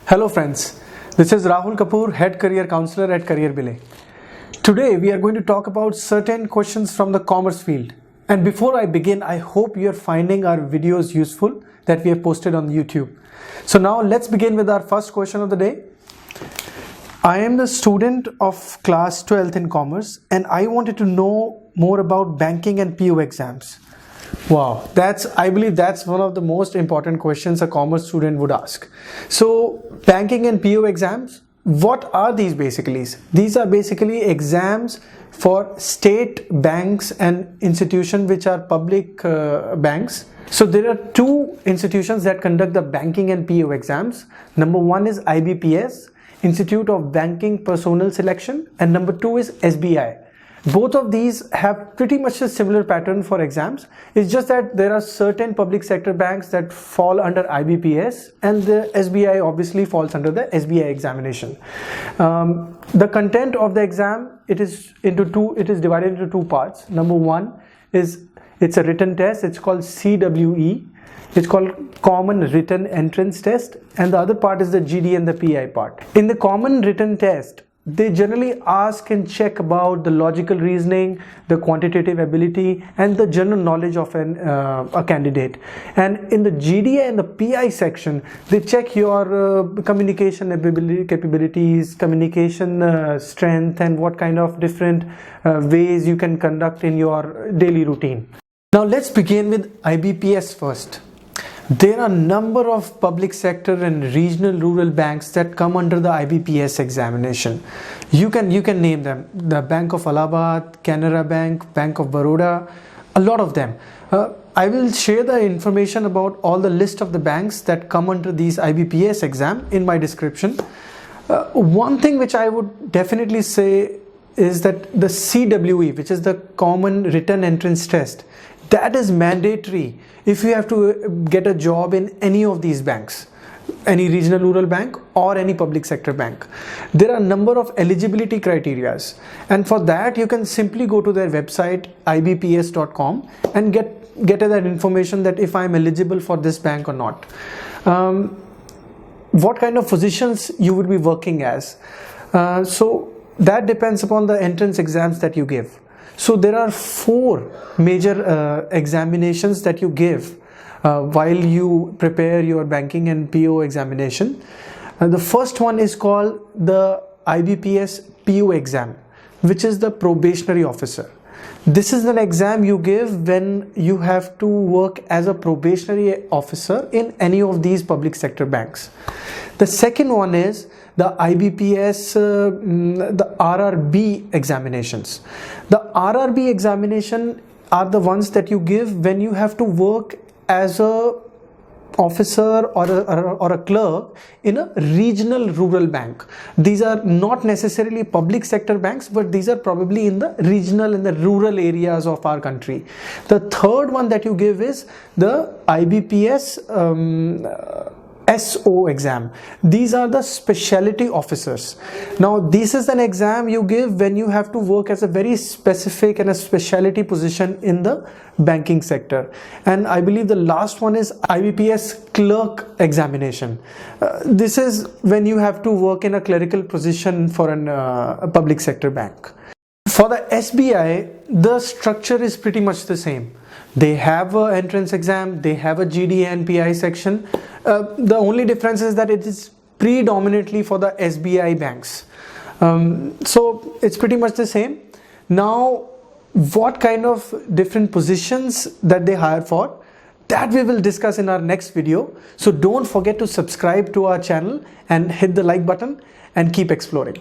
Hello friends, this is Rahul Kapoor, Head Career Counselor at Career Bilay. Today we are going to talk about certain questions from the commerce field. And before I begin, I hope you are finding our videos useful that we have posted on YouTube. So now let's begin with our first question of the day. I am the student of class 12th in commerce and I wanted to know more about banking and PO exams. Wow, I believe that's one of the most important questions a commerce student would ask. So banking and PO exams, what are these basically? These are basically exams for state banks and institutions which are public banks. So there are two institutions that conduct the banking and PO exams. Number one is IBPS, Institute of Banking Personnel Selection, and number two is SBI. Both of these have pretty much a similar pattern for exams. It's just that there are certain public sector banks that fall under IBPS and the SBI obviously falls under the SBI examination. The content of the exam, it is divided into two parts. Number one is it's a written test. It's called CWE. It's called Common Written Entrance Test, and the other part is the GD and the PI part. In the common written test, they generally ask and check about the logical reasoning, the quantitative ability, and the general knowledge of a candidate. And in the GD and the PI section, they check your communication capabilities, communication strength, and what kind of different ways you can conduct in your daily routine. Now let's begin with IBPS first. There are a number of public sector and regional rural banks that come under the IBPS examination. You can name them: the Bank of Allahabad, Canara Bank, Bank of Baroda, a lot of them. I will share the information about all the list of the banks that come under these IBPS exam in my description. One thing which I would definitely say is that the CWE, which is the Common Written Entrance Test, that is mandatory if you have to get a job in any of these banks, any regional rural bank or any public sector bank. There are a number of eligibility criteria, and for that you can simply go to their website ibps.com and get that information that if I am eligible for this bank or not. What kind of positions you would be working as. So that depends upon the entrance exams that you give. So there are four major examinations that you give while you prepare your banking and PO examination. The first one is called the IBPS PO exam, which is the probationary officer. This is an exam you give when you have to work as a probationary officer in any of these public sector banks. The second one is the IBPS, the RRB examinations. The RRB examination are the ones that you give when you have to work as a officer or a clerk in a regional rural bank. These are not necessarily public sector banks, but these are probably in the regional and the rural areas of our country. The third one that you give is the IBPS SO exam. These are the specialty officers. Now this is an exam you give when you have to work as a very specific and a specialty position in the banking sector. And I believe the last one is IBPS clerk examination. This is when you have to work in a clerical position for a public sector bank. For the SBI, the structure is pretty much the same. They have an entrance exam, they have a GD and PI section. The only difference is that it is predominantly for the SBI banks. So it's pretty much the same. Now, what kind of different positions that they hire for, that we will discuss in our next video. So don't forget to subscribe to our channel and hit the like button and keep exploring.